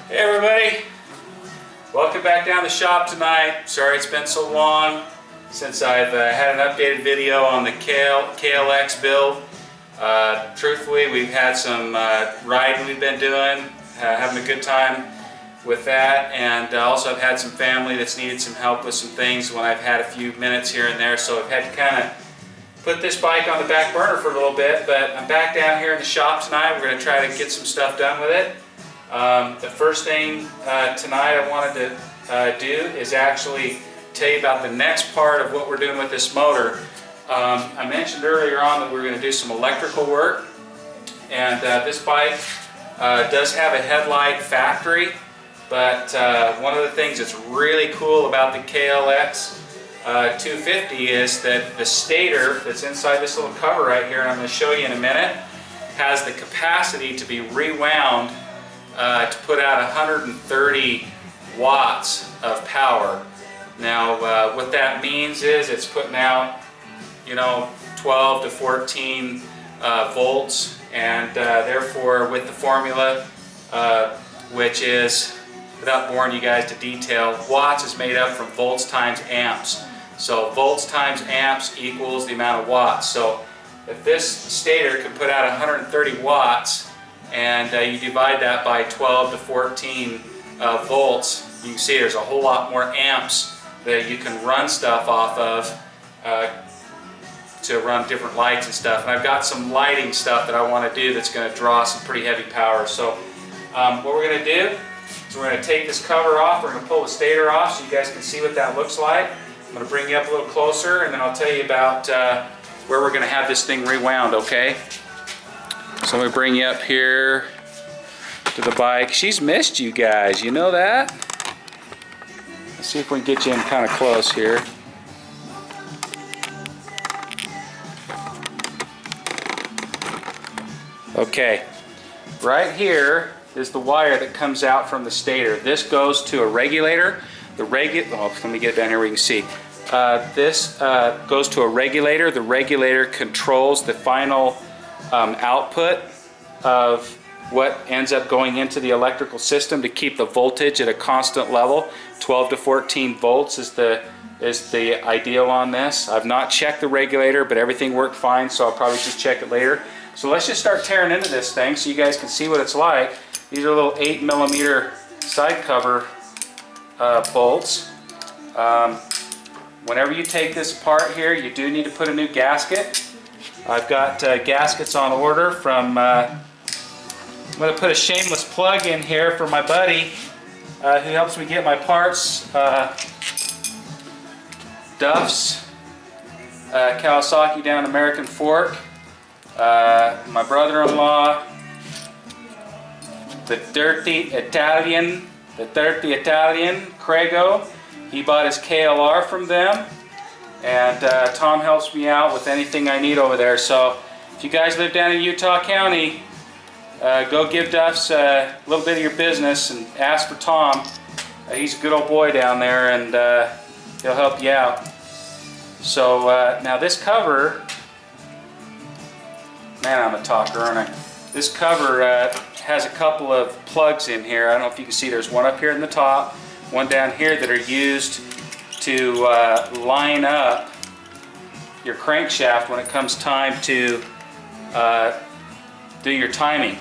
Hey everybody, welcome back down the shop tonight. Sorry it's been so long since I've had an updated video on the KLX build. Truthfully, we've had some riding we've been doing, having a good time with that, and also I've had some family that's needed some help with some things when I've had a few minutes here and there, so I've had to kind of put this bike on the back burner for a little bit, but I'm back down here in the shop tonight. We're going to try to get some stuff done with it. The first thing tonight I wanted to do is actually tell you about the next part of what we're doing with this motor. I mentioned earlier on that we were going to do some electrical work, and this bike does have a headlight factory, but one of the things that's really cool about the KLX351 is that the stator that's inside this little cover right here, and I'm going to show you in a minute, has the capacity to be rewound to put out 130 watts of power. Now what that means is it's putting out 12 to 14 volts, and therefore with the formula, which is, without boring you guys to detail, watts is made up from volts times amps. So volts times amps equals the amount of watts. So if this stator can put out 130 watts and you divide that by 12 to 14 volts, you can see there's a whole lot more amps that you can run stuff off of to run different lights and stuff. And I've got some lighting stuff that I want to do that's going to draw some pretty heavy power. So what we're going to do is we're going to take this cover off. We're going to pull the stator off so you guys can see what that looks like. I'm going to bring you up a little closer, and then I'll tell you about where we're going to have this thing rewound, okay? So let me bring you up here to the bike. She's missed you guys, you know that? Let's see if we can get you in kind of close here. Okay, right here is the wire that comes out from the stator. This goes to a regulator. Let me get down here where you can see. This goes to a regulator. The regulator controls the final output of what ends up going into the electrical system to keep the voltage at a constant level. 12 to 14 volts is the ideal on this. I've not checked the regulator, but everything worked fine, so I'll probably just check it later. So let's just start tearing into this thing so you guys can see what it's like. These are little 8mm side cover bolts. Whenever you take this apart here, you do need to put a new gasket. I've got gaskets on order from, I'm going to put a shameless plug in here for my buddy who helps me get my parts. Duff's, Kawasaki down American Fork. My brother-in-law, the dirty Italian, Craigo. He bought his KLR from them, and Tom helps me out with anything I need over there. So if you guys live down in Utah County, go give Duff's a little bit of your business and ask for Tom. He's a good old boy down there, and he'll help you out. So now this cover, man, I'm a talker, aren't I? This cover has a couple of plugs in here. I don't know if you can see, there's one up here in the top, one down here that are used to line up your crankshaft when it comes time to do your timing.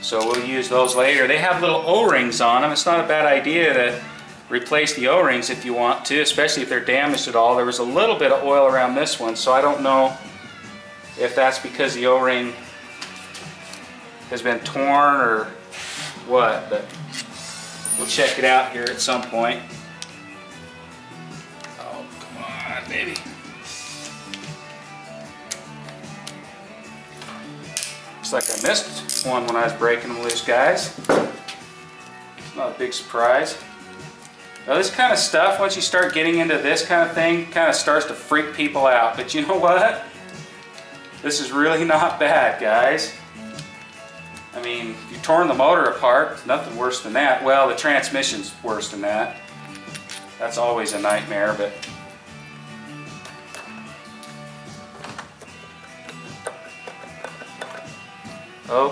So we'll use those later. They have little O-rings on them. It's not a bad idea to replace the O-rings if you want to, especially if they're damaged at all. There was a little bit of oil around this one, so I don't know if that's because the O-ring has been torn or what, but we'll check it out here at some point. Oh, come on, baby. Looks like I missed one when I was breaking them loose, guys. It's not a big surprise. Now this kind of stuff, once you start getting into this kind of thing, kind of starts to freak people out. But you know what? This is really not bad, guys. I mean, if you've torn the motor apart, nothing worse than that. Well, the transmission's worse than that. That's always a nightmare, but Oh,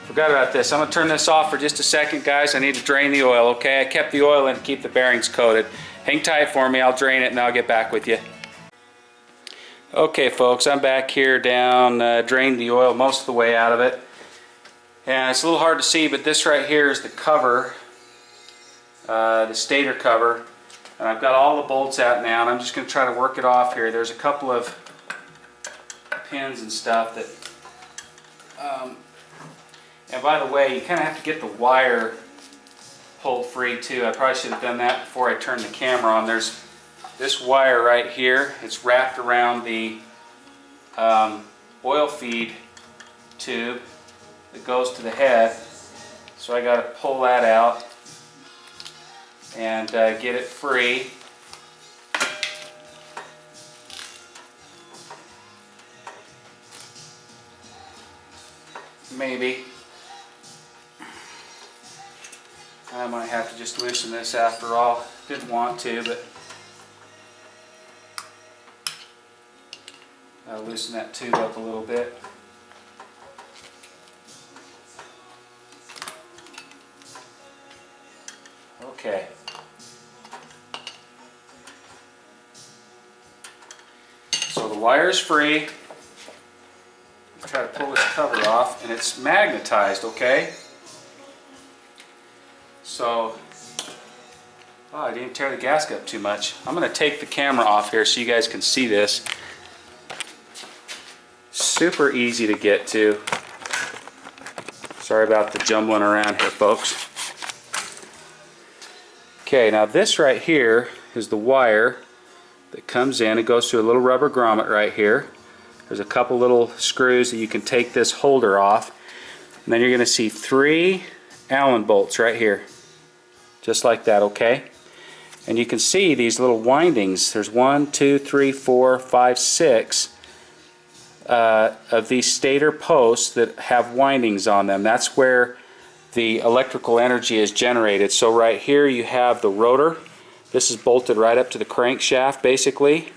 forgot about this. I'm going to turn this off for just a second, guys. I need to drain the oil, okay? I kept the oil in to keep the bearings coated. Hang tight for me. I'll drain it and I'll get back with you. Okay, folks, I'm back here down, drained the oil most of the way out of it. And it's a little hard to see, but this right here is the cover, the stator cover. And I've got all the bolts out now, and I'm just going to try to work it off here. There's a couple of pins and stuff that, and by the way, you kind of have to get the wire pulled free too. I probably should have done that before I turned the camera on. There's this wire right here. It's wrapped around the oil feed tube that goes to the head. So I got to pull that out and get it free. Maybe. I might have to just loosen this after all. Didn't want to, but I'll loosen that tube up a little bit. Okay. So the wire is free. Try to pull this cover off, and it's magnetized, okay? So, oh, I didn't tear the gasket up too much. I'm going to take the camera off here so you guys can see this. Super easy to get to. Sorry about the jumbling around here, folks. Okay, now this right here is the wire that comes in. It goes through a little rubber grommet right here. There's a couple little screws that you can take this holder off. And then you're going to see 3 Allen bolts right here. Just like that, okay? And you can see these little windings. There's 1, 2, 3, 4, 5, 6 of these stator posts that have windings on them. That's where the electrical energy is generated. So right here you have the rotor. This is bolted right up to the crankshaft basically.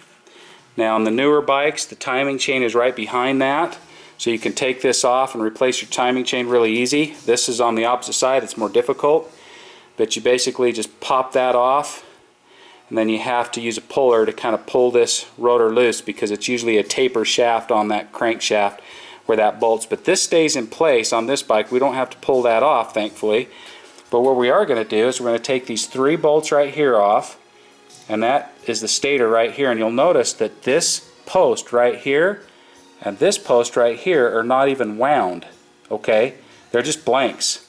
Now on the newer bikes, the timing chain is right behind that. So you can take this off and replace your timing chain really easy. This is on the opposite side, it's more difficult. But you basically just pop that off, and then you have to use a puller to kind of pull this rotor loose, because it's usually a taper shaft on that crankshaft where that bolts. But this stays in place on this bike. We don't have to pull that off, thankfully. But what we are going to do is we're going to take these 3 bolts right here off, and that is the stator right here. And you'll notice that this post right here and this post right here are not even wound, okay? They're just blanks.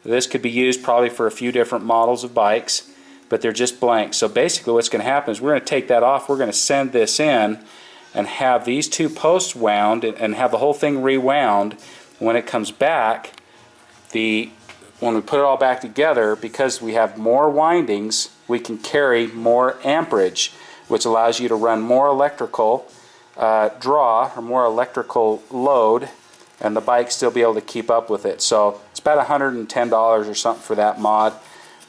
This could be used probably for a few different models of bikes, but they're just blanks. So basically what's going to happen is we're going to take that off, we're going to send this in and have these 2 posts wound and have the whole thing rewound. When it comes back, when we put it all back together, because we have more windings, we can carry more amperage, which allows you to run more electrical draw or more electrical load, and the bike still be able to keep up with it. So it's about $110 or something for that mod,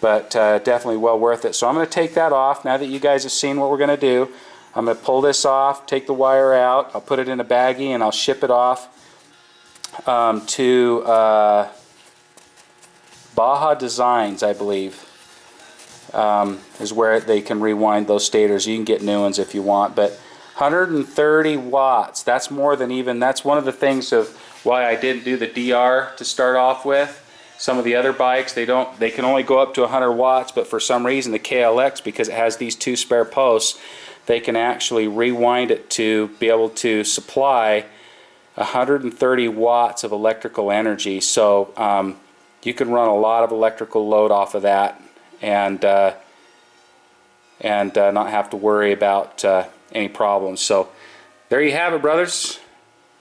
but definitely well worth it. So I'm going to take that off. Now that you guys have seen what we're going to do, I'm going to pull this off, take the wire out, I'll put it in a baggie, and I'll ship it off to Baja Designs, I believe, is where they can rewind those stators. You can get new ones if you want, but 130 watts, that's more than even, that's one of the things of why I didn't do the DR to start off with. Some of the other bikes, they can only go up to 100 watts, but for some reason the KLX, because it has these 2 spare posts, they can actually rewind it to be able to supply 130 watts of electrical energy. So you can run a lot of electrical load off of that and not have to worry about any problems. So there you have it, brothers,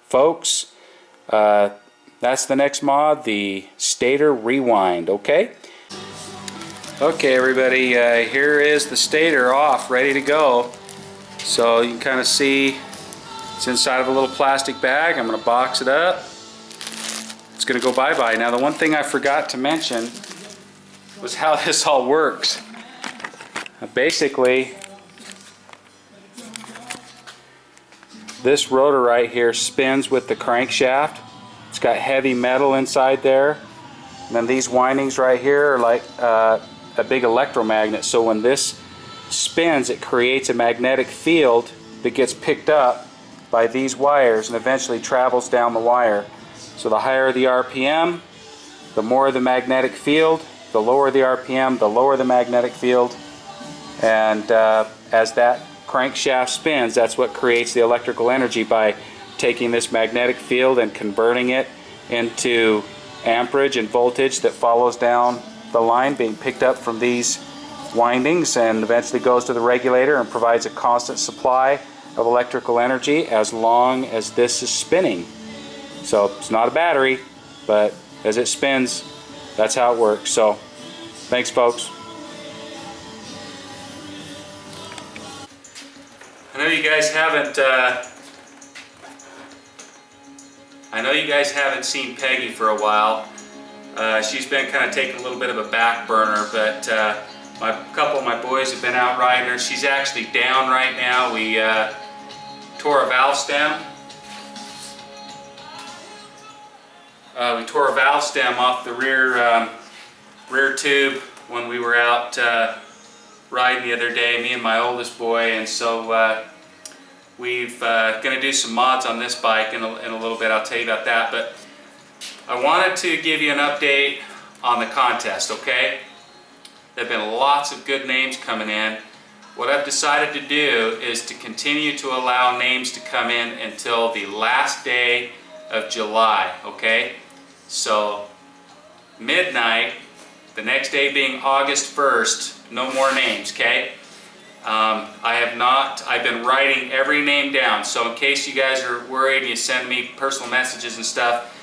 folks. That's the next mod, the Stator Rewind. Okay, everybody, here is the Stator off, ready to go. So you can kind of see it's inside of a little plastic bag. I'm going to box it up. It's going to go bye-bye. Now the one thing I forgot to mention was how this all works. Basically, this rotor right here spins with the crankshaft, It's got heavy metal inside there. And then these windings right here are like a big electromagnet. So when this spins, it creates a magnetic field that gets picked up by these wires and eventually travels down the wire. So the higher the RPM, the more the magnetic field. The lower the RPM, the lower the magnetic field. And as that crankshaft spins, that's what creates the electrical energy by taking this magnetic field and converting it into amperage and voltage that follows down the line, being picked up from these windings and eventually goes to the regulator and provides a constant supply of electrical energy as long as this is spinning. So it's not a battery, but as it spins, that's how it works. So thanks, folks. I know you guys haven't seen Peggy for a while. She's been kind of taking a little bit of a back burner, but a couple of my boys have been out riding her. She's actually down right now. We tore a valve stem. We tore a valve stem off the rear tube when we were out riding the other day, me and my oldest boy, and so we're going to do some mods on this bike in a little bit. I'll tell you about that, but I wanted to give you an update on the contest, okay? There have been lots of good names coming in. What I've decided to do is to continue to allow names to come in until the last day of July, okay? So midnight, the next day being August 1st, no more names, okay? I've been writing every name down, so in case you guys are worried and you send me personal messages and stuff,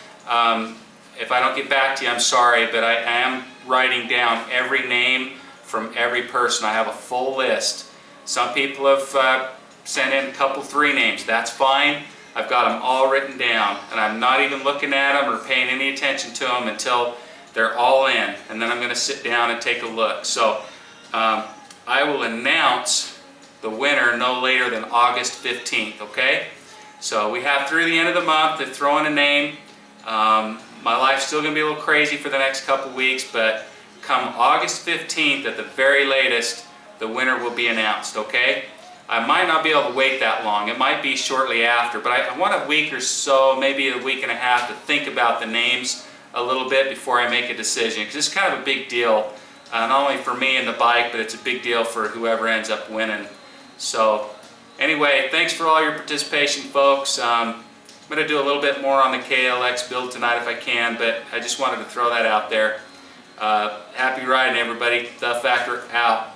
if I don't get back to you, I'm sorry, but I am writing down every name from every person. I have a full list. Some people have sent in a couple, 3 names. That's fine. I've got them all written down, and I'm not even looking at them or paying any attention to them until they're all in, and then I'm going to sit down and take a look. So I will announce the winner no later than August 15th, okay? So we have through the end of the month to throw in a name. My life's still going to be a little crazy for the next couple weeks, but come August 15th at the very latest, the winner will be announced, okay? I might not be able to wait that long. It might be shortly after, but I want a week or so, maybe a week and a half to think about the names a little bit before I make a decision, because it's kind of a big deal, not only for me and the bike, but it's a big deal for whoever ends up winning. So anyway, thanks for all your participation, folks. I'm going to do a little bit more on the KLX build tonight if I can, but I just wanted to throw that out there. Happy riding, everybody. The Factor out.